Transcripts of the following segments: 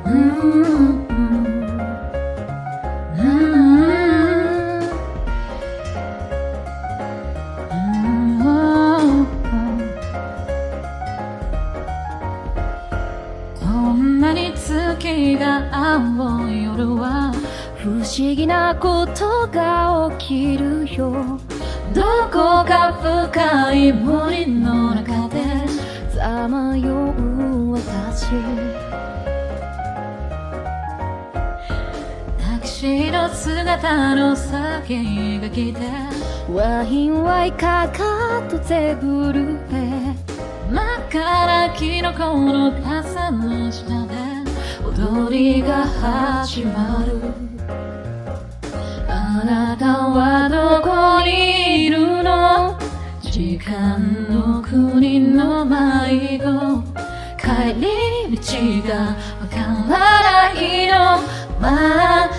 こんなに月が青い夜は不思議なことが起きるよ。どこか深い森の中でさまよう私、タキシード姿の先が来て、ワインはイカかとテーブルへ、真っ赤なキノコの傘の下で踊りが始まる。あなたはどこにいるの？時間の国の迷子、帰り道がわからないの。待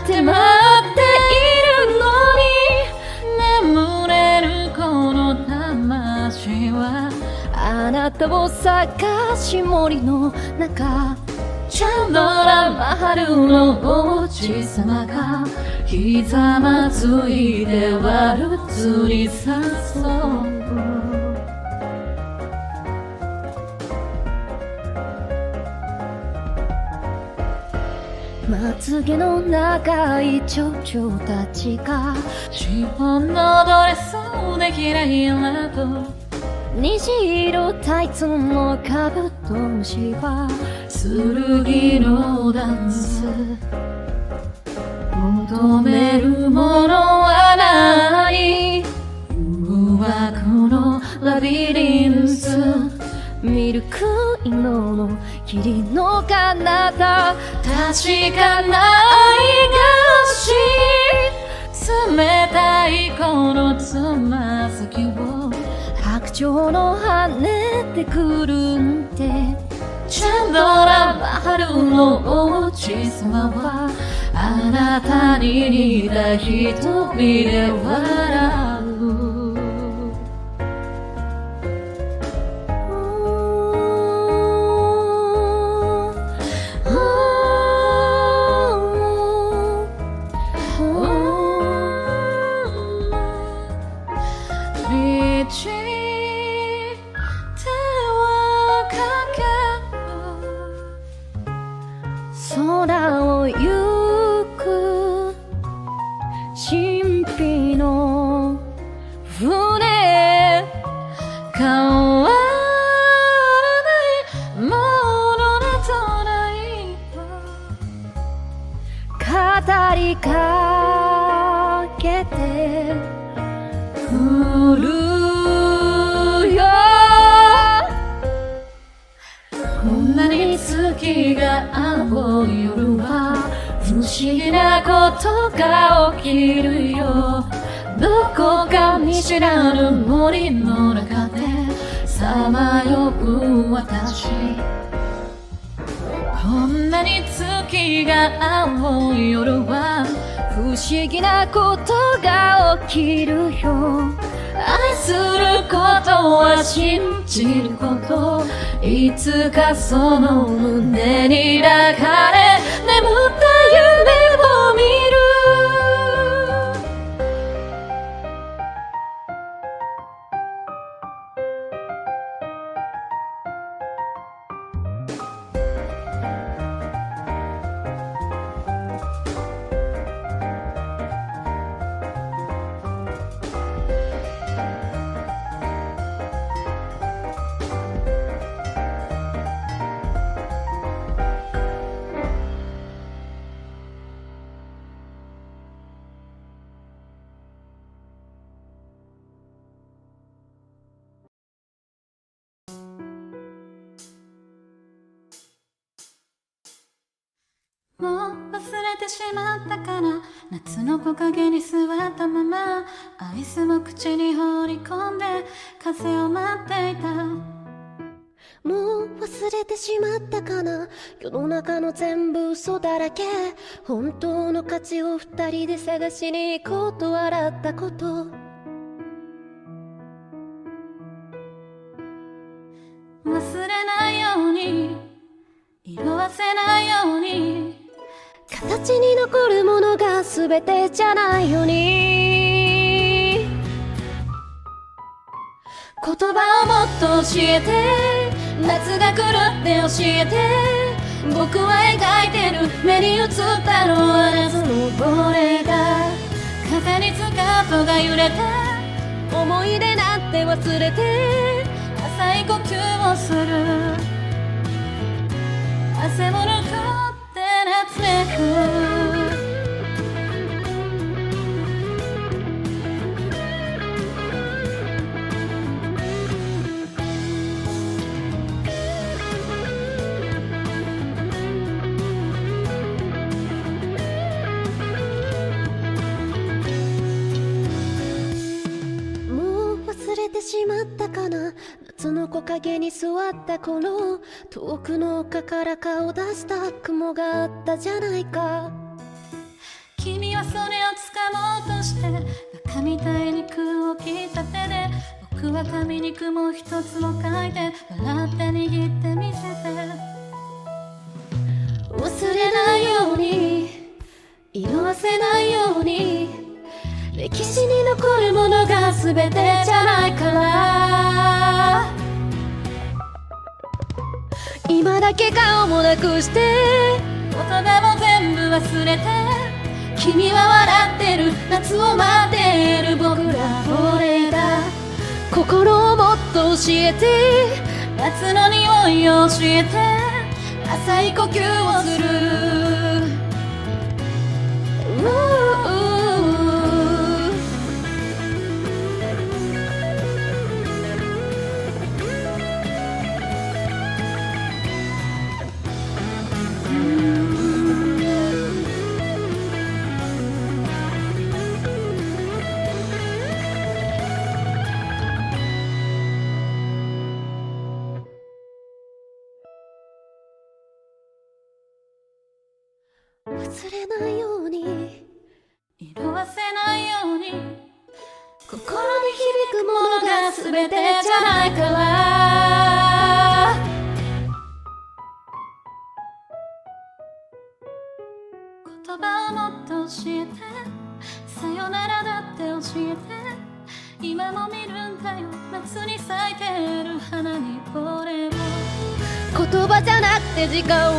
って待っているのに、眠れるこの魂はあなたを探し森の中、チャンドラマハルの王子様がひざまずいてワルツに誘う。まつげの長い蝶々たちがシフォンのドレスでキラキラと、虹色タイツのカブトムシは剣のダンス、求めるものは何？誘惑のラビリンス、ミルク色の霧の彼方、確かないがし冷たいこのつま先を白鳥の羽でくるんで、チャンドラマハルの王子様はあなたに似た瞳で笑う。空を行く神秘の船、変わらないものなどないと語りかけてくるよ。こんなに月が青い夜は不思議なことが起きるよ。どこか見知らぬ森の中でさまよう私、こんなに月が青い夜は不思議なことが起きるよ。愛することは信じること、いつかその胸に抱かれ眠った夢を見る。もう忘れてしまったから、夏の木陰に座ったままアイスを口に放り込んで風を待っていた。もう忘れてしまったかな、世の中の全部嘘だらけ、本当の価値を二人で探しに行こうと笑ったこと、忘れないようにい色褪せないように形に残るものが全てじゃないように言葉をもっと教えて夏が来るって教えて僕は描いてる目に映ったのは夏の亡霊だ風にスカートが揺れて思い出なんて忘れて浅い呼吸をする汗もぬくって夏めく忘れてしまったかな夏の木陰に座った頃遠くの丘から顔出した雲があったじゃないか君はそれを掴もうとしてバカみたいに空を切った手で僕は紙に雲一つを書いて笑って握ってみせて忘れないように色褪せないように歴史に残るものが全てじゃないから今だけ顔もなくして言葉も全部忘れて君は笑ってる夏を待っている僕ら亡霊だ心をもっと教えて夏の匂いを教えて浅い呼吸をする忘れないように色褪せないように心に響くものが全てじゃないから言葉をもっと教えてさよならだって教えて今も見るんだよ夏に咲いてる花に俺を言葉じゃなくて時間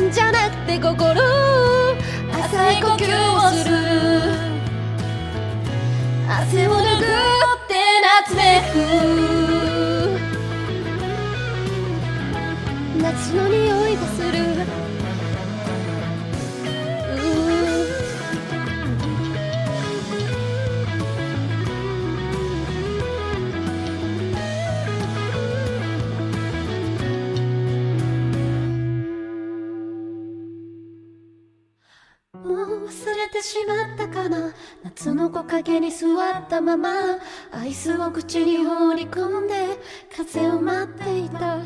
じゃなくて心浅い呼吸をする汗を拭って夏めく夏の匂いがするもう忘れてしまったかな夏の木陰に座ったままアイスを口に放り込んで風を待っていた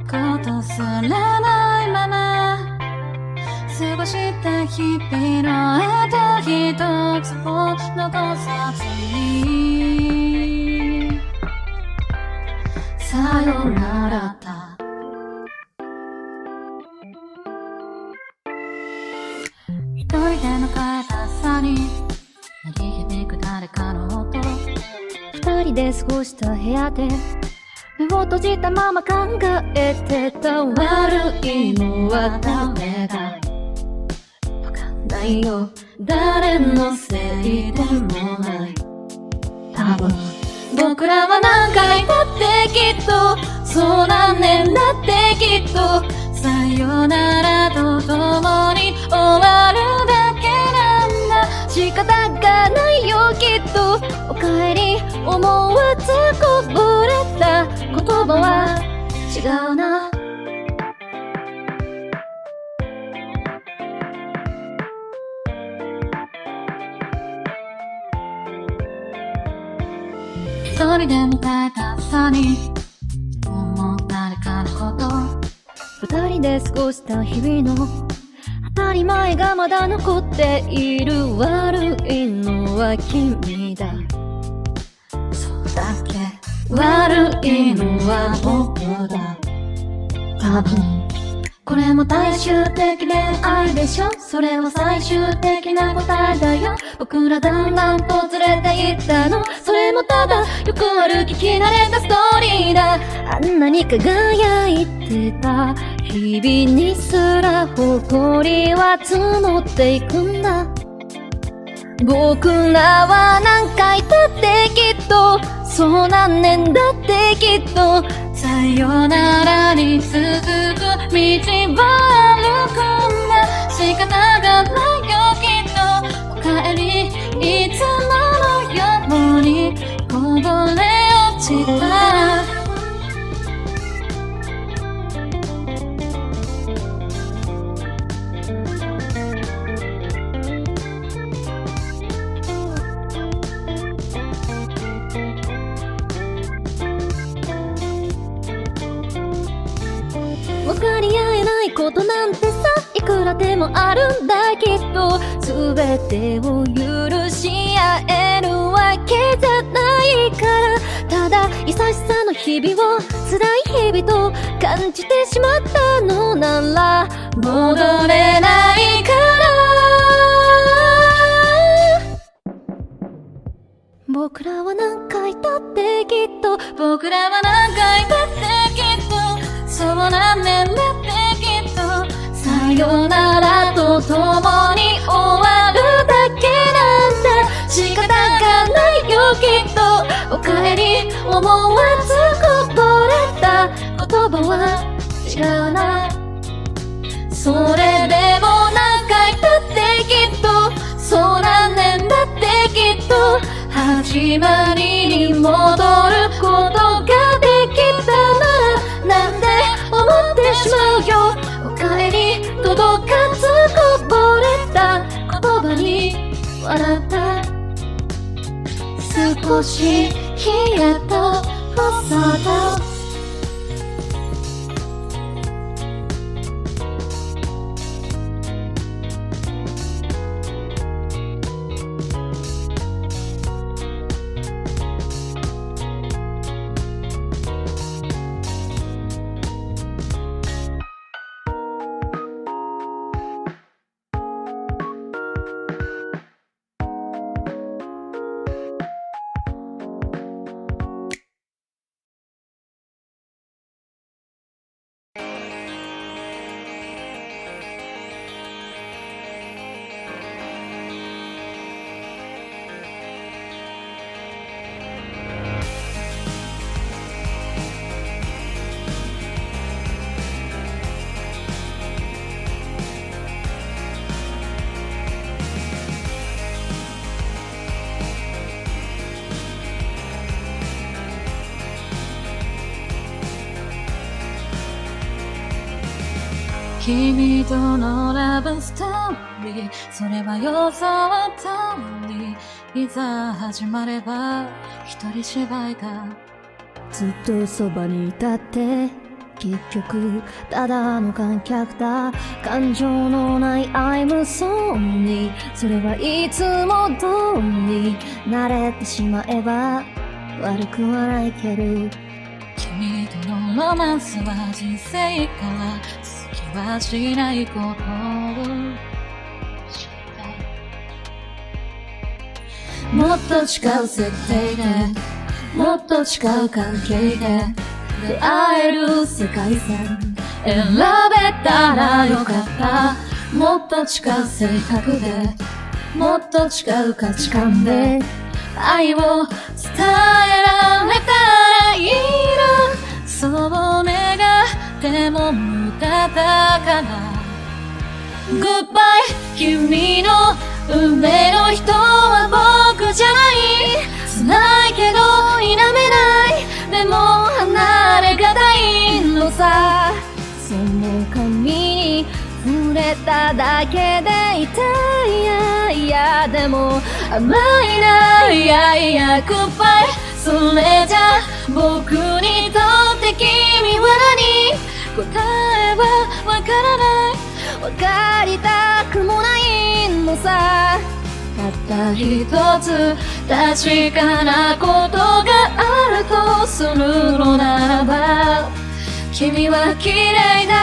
ことすらないまま過ごした日々のあと一つも残さずにさよならだ一人での帰った朝に鳴り響く誰かの音二人で過ごした部屋で目を閉じたまま考えてた悪いのは誰だわかんないよ誰のせいでもない多分僕らは何回だってきっとそう何年だってきっとさよならと共に終わるだけなんだ仕方がないよきっとおかえり思わずこぼれた言葉は違うな一人で迎えた朝に思う誰かのこと二人で過ごした日々の当たり前がまだ残っっている。悪いのは君だ。そうだっけ。悪いのは僕だ。多分これも最終的恋愛でしょ。それは最終的な答えだよ。僕らだんだんとずれていったの。それもただよくある聞き慣れたストーリーだ。あんなに輝いてた日々にすら誇りは積もっていくんだ。僕らは何回だってきっと、そう何年だってきっと、さよならに続く道は歩くんだ。仕方がないよきっと。おかえりいつものようにこぼれ落ちた。分かり合えないことなんてさ、いくらでもあるんだきっと。全てを許し合えるわけじゃないから、ただ優しさの日々を辛い日々と感じてしまったのなら戻れないから僕らは何回だってきっと、僕らは何回だってきっと、そう何年だってきっと、さよならと共に終わるだけなんだ。仕方がないよきっと。おかえり思わずこぼれた言葉は違うな。それでも何回だってきっと、そう何年だってきっと、始まりに戻ることができたなら、なんで思ってしまうよ。おかえり届かずこぼれた言葉に笑った。少し冷えた朝だ。君とのラブストーリー、それは予想通り、いざ始まれば一人芝居が。ずっとそばにいたって結局ただの観客だ。感情のない愛無双に、それはいつも通り慣れてしまえば悪くはないけど、君とのロマンスは人生から好きはしないことを知った。もっと違う設定で、もっと違う関係で出会える世界線選べたらよかった。もっと違う性格で、もっと違う価値観で愛を伝えられたらいいな。そう願っても無駄だから。グッバイ君の運命の人は僕じゃない。辛いけど否めない。でも離れがたいのさ。その髪に触れただけで痛い。いやいやでも甘いな。いやいやグッバイ。それじゃ僕にとって君は何。答えはわからない。わかりたくもないののさ。たった一つ確かなことがあるとするのならば、君は綺麗だ。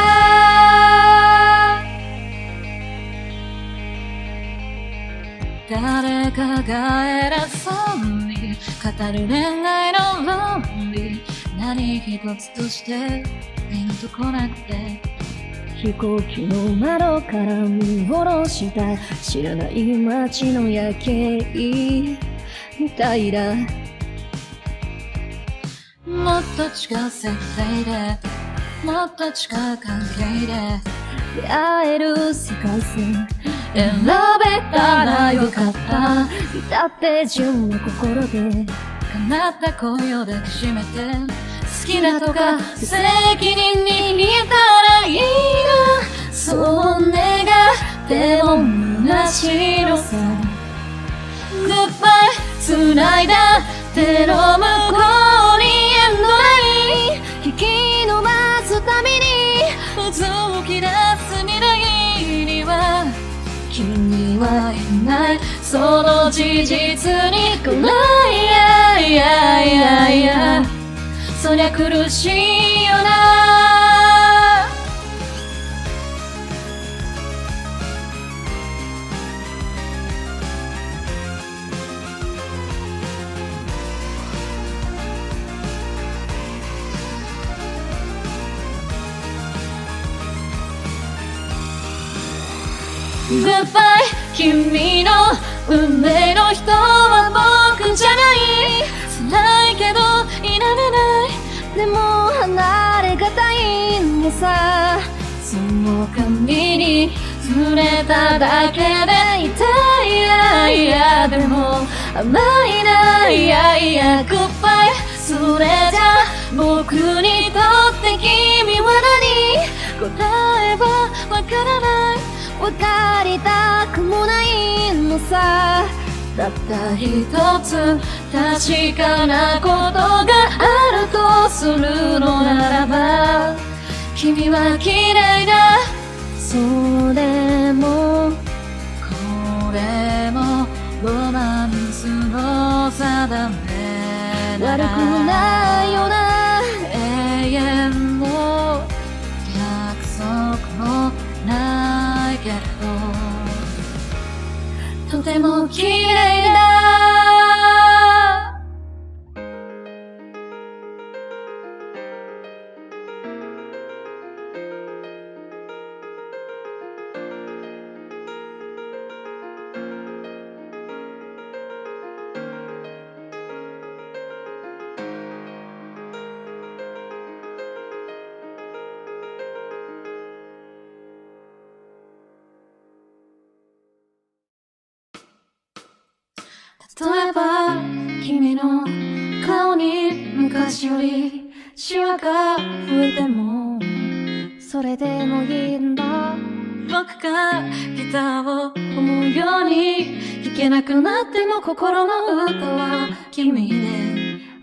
誰かが偉そうに語る恋愛の論理、何一つとして目のとこなくて、飛行機の窓から見下ろした知らない街の夜景みたいだ。もっと近い設定で、もっと近い関係で出会える世界線選べたらよかった。至って純な心で叶った恋を抱きしめて、好きだとか責任に似たらいいな、そう願っても虚しのさ。グッバイ繋いだ手の向こうにエンドライン引き伸ばすたびにうずき出す未来には君はいない、その事実に来ない。いやいやいや、そりゃ苦しいよな。グッバイ、君の運命の人は僕じゃない。辛いけどいられない、でも離れがたいのさ。その髪に触れただけで痛い。いやいやでも甘いな。いやいやグッバイ、それじゃ僕にとって君は何、答えはわからない、分かりたくもないのさ。たった一つ確かなことがあるとするのならば、君は綺麗だ。それもこれもロマンスの定めなら悪くないよな。永遠の約束もないけど、とても綺麗だ。例えば君の顔に昔よりシワが増えてもそれでもいいんだ。僕がギターを思うように弾けなくなっても心の歌は君で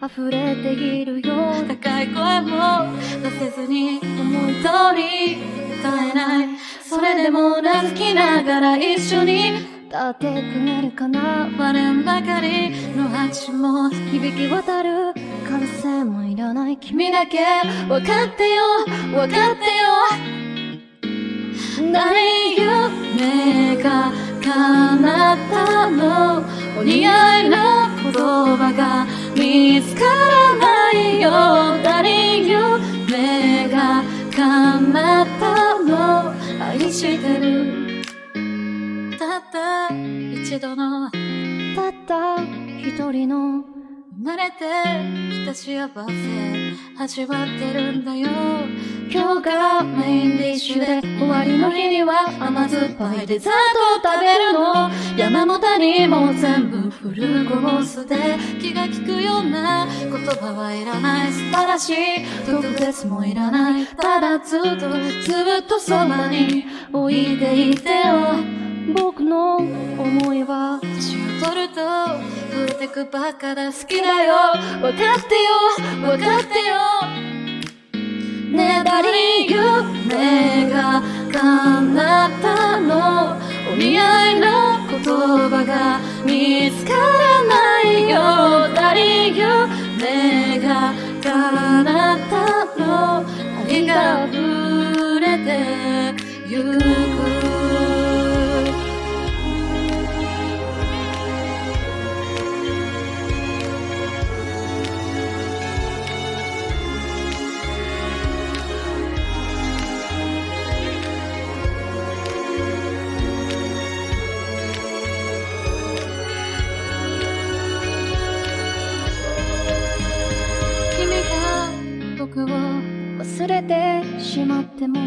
溢れているよ。高い声も出せずに思い通り歌えない、それでもうなずきながら一緒に歌ってくれるかな。割れんばかりの拍手も響き渡る歓声もいらない。君だけ分かってよ分かってよ。何夢が叶ったの、お似合いの言葉が見つからないよ。何夢が叶ったの、愛してる。たった一度のたった一人の生まれてきた幸せ始まってるんだよ。今日がメインディッシュで終わりの日には甘酸っぱいデザートを食べるの。山も谷も全部フルコースで気が利くような言葉はいらない。素晴らしい特別もいらない。ただずっとそばに置いていてよ。僕の思いは年を取ると増えてくばっかで好きだよ。分かってよ分かってよ。ねえ誰に夢が叶ったの、お似合いの葉が見つからないよ。誰夢が叶ったの愛が溢れてゆく。僕を忘れてしまっても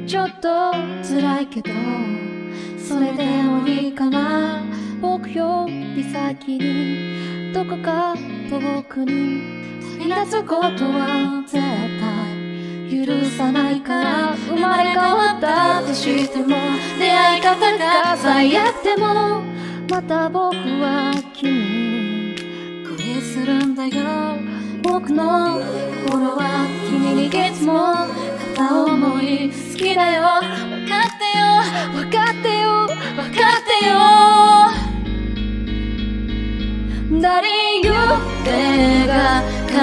ちょっと辛いけど、それでもいいかな。僕より先にどこか遠くに旅立つことは絶対許さないから。生まれ変わったとしても出会い方が最悪でもまた僕は君に恋するんだよ。僕の心は君にいつも片思い好きだよ。分かってよ分かってよ分かってよ。誰夢が叶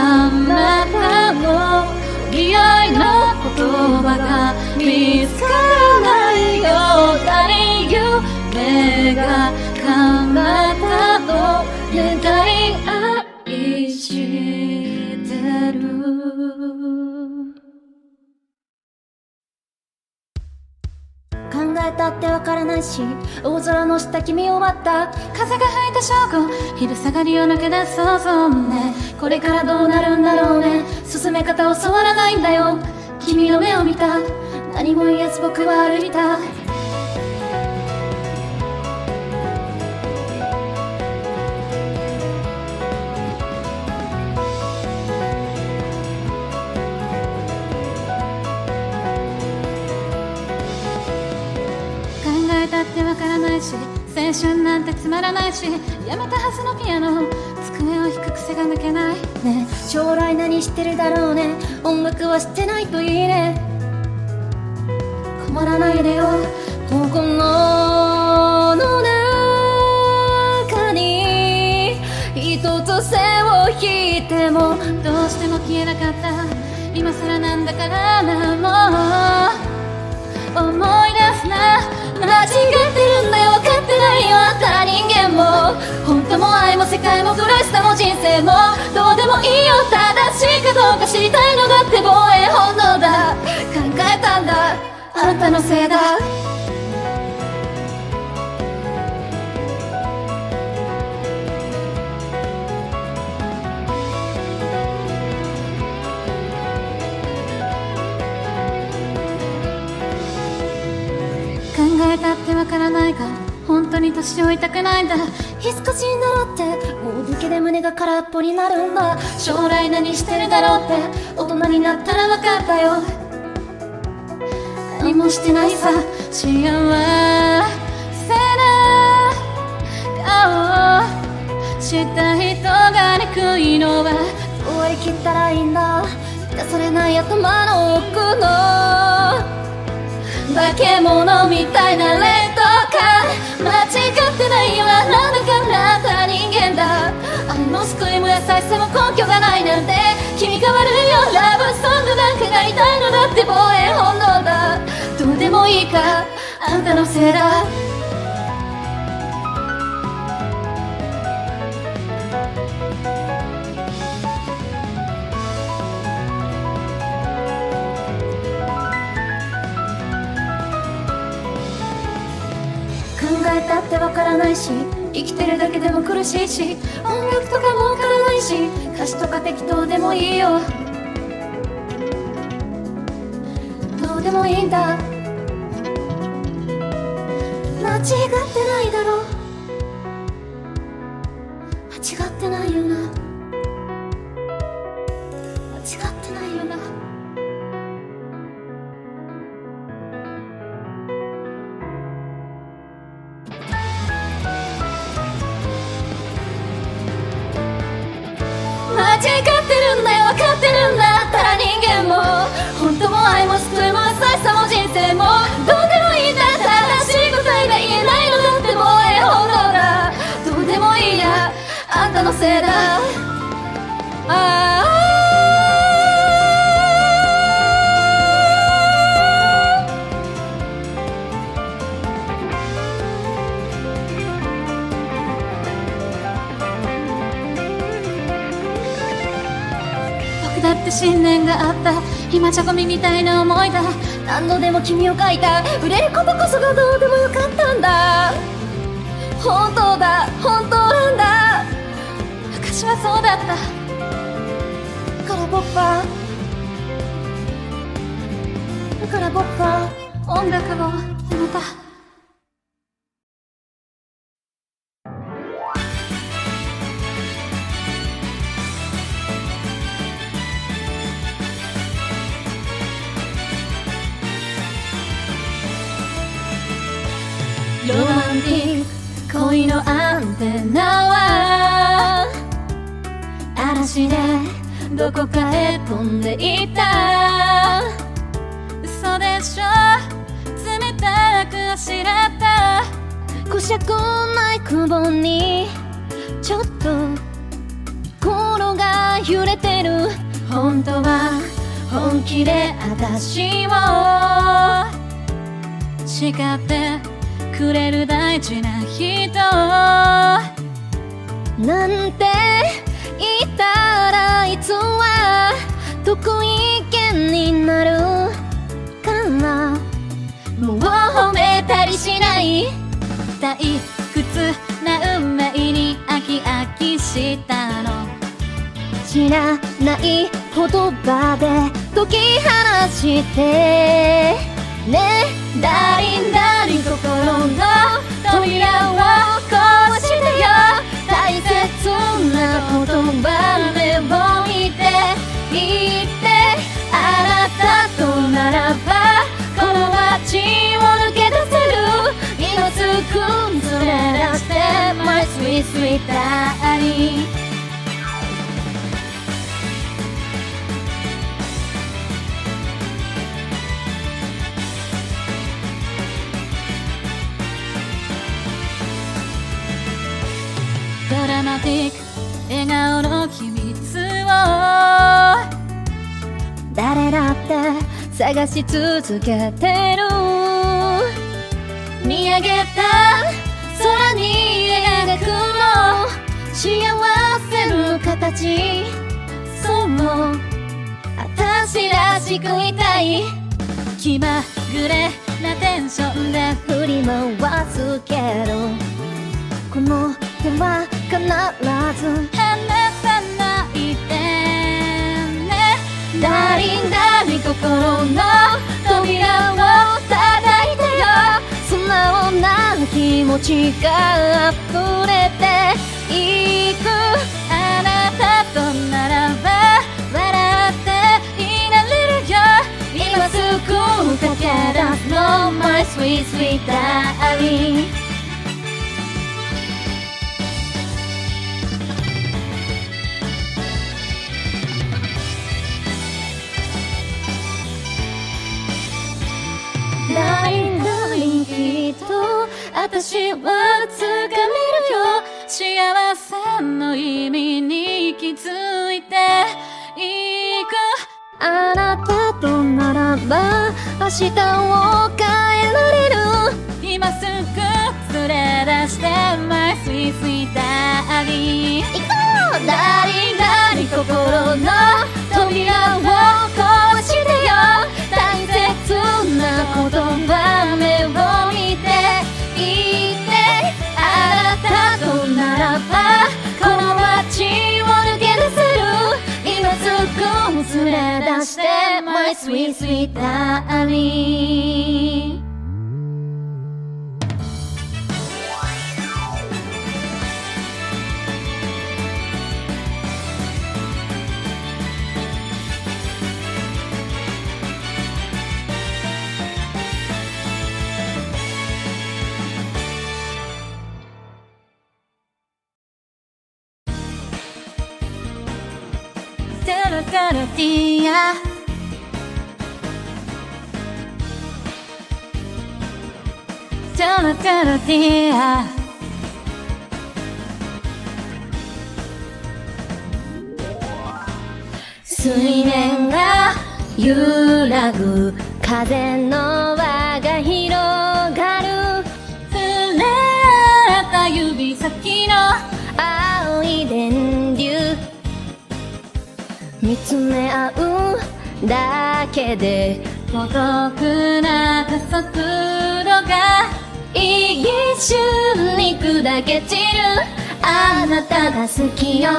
ったの出会いの言葉が見つからないよ。誰夢が叶ったの願い愛してる。考えたってわからないし、大空の下君を待った。風が吹いた証拠、昼下がりを抜け出す想像ね。これからどうなるんだろうね。進め方教わらないんだよ。君の目を見た、何も言えず僕は歩いた。だってわからないし、青春なんてつまらないし、やめたはずのピアノ机を弾く癖が抜けない。ねえ将来何してるだろうね。音楽はしてないといいね。困らないでよ。心の中に一つ線を引いてもどうしても消えなかった。今更なんだからな、もう思い出すな。間違ってるんだよ分かってないよ。あんたら人間も本当も愛も世界も苦しさも人生もどうでもいいよ。正しいかどうか知りたいのだって防衛本能だ。考えたんだあんたのせいだ。考えたってわからないが本当に年老いたくないんだ。いつか死んだろってもうだけで胸が空っぽになるんだ。将来何してるだろうって大人になったら分かったよ。何もしてないさ。幸せな顔した人が憎いのは終わりきったらいいんだ。満たされない頭の奥の化け物みたいな劣等感間違ってないよ。なんだかあんたは人間だ。愛も救いも優しさも根拠がないなんて君変わるよ。ラブソングなんかが痛いのだって防衛本能だ。どうでもいいかあんたのせいだ。考えたってわからないし、生きてるだけでも苦しいし、音楽とかもわからないし、歌詞とか適当でもいいよ。どうでもいいんだ。間違ってないだろ。間違ってないよな。間違ってないよな。間違ってるんだよ分かってるんだ。あんたら人間も本当も愛も救いも優しさも人生もどうでもいいんだ。正しい答えが言えないのだって防衛せだ僕だって信念があった。今じゃゴミみたいな思いだ。何度でも君を描いた。売れることこそがどうでもよかったんだ。本当だ本当なんだ。昔はそうだった。から僕はだから僕は音楽をやめた。ロマンティック恋のアンテナは嵐でどこかへ飛んでいった嘘でしょ冷たくあしらったこしゃくない雲にちょっと心が揺れてる本当は本気で私を叱ってくれる大事な人なんて言ったらいつは得意見になるかな。もう褒めたりしない退屈な運命に飽き飽きしたの知らない言葉で解き放してねダーリンダーリン心の扉を壊してよ大切な言葉目を見て言ってあなたとならばこの街を抜け出せる今すぐ連れ出して My sweet sweet darlingドラマティック笑顔の秘密を誰だって探し続けてる見上げた空に描くの幸せの形そう私らしくいたい気まぐれなテンションで振り回すけどこの手は必ず離さないでねダーリンダーリン心の扉を叩いてよ素直な気持ちが溢れていくあなたとならば笑っていられるよ今すぐ駆け出すの My sweet sweet darlingダーリンダーリンきっと私は掴めるよ幸せの意味に気づいていくあなたとならば明日を変えられる今すぐ連れ出して My sweet sweet darling 行こうダーリンダーリン心の扉を壊してよ大切な言葉目を見て言ってあなたとならばこの街を抜け出せる今すぐ連れ出して My sweet sweet darling Tía Tía 水面が揺らぐ風の輪が広がる触れ合った指先の青い電流見つめ合うだけで孤独な加速度が一瞬に砕け散るあなたが好きよ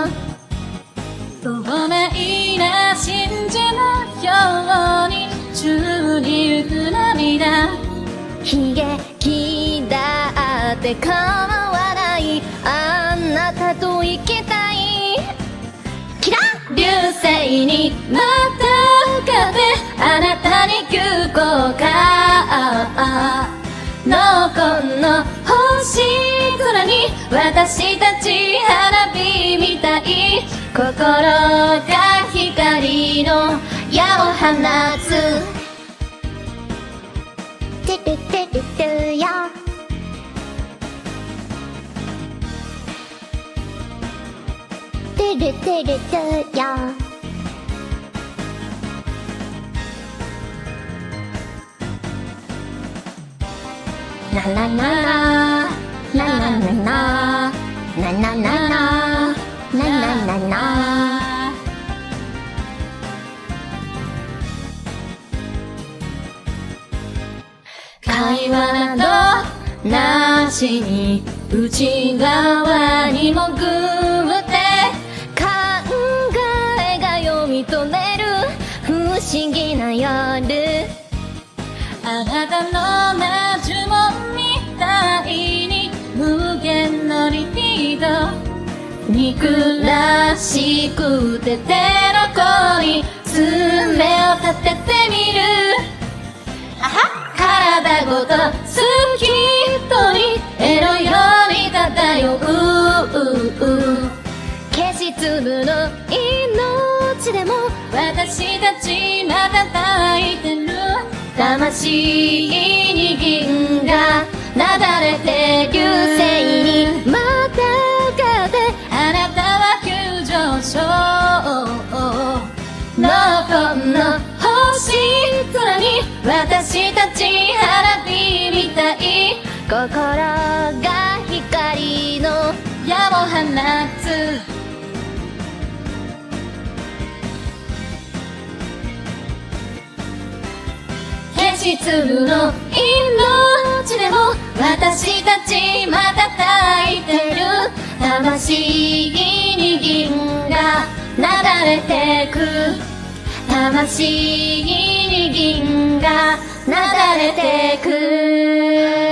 透明な真珠のように宙に浮く涙悲劇だって構わないあなたと生きたいキラッ流星にまた浮かべあなたに急降下のこの星空に私たち花火みたい心が光の矢を放つトゥルトゥルトゥよトゥルトゥルトゥよラララララララララララララララ会話などなしに内側に潜って考えが読み取れる不思議な夜あなたのな呪文みたいに無限のリピート憎らしくて手の甲に爪を立ててみる体ごと透き通り絵のように漂う消し粒の命でも私たちまた抱いてる魂に銀がなだれて流星にまたがってあなたは急上昇のこの星空に私たち花火みたい心が光の矢を放つ消し粒の命でも私たちまた抱いてる魂に銀がなだれてく魂に銀がなだれてく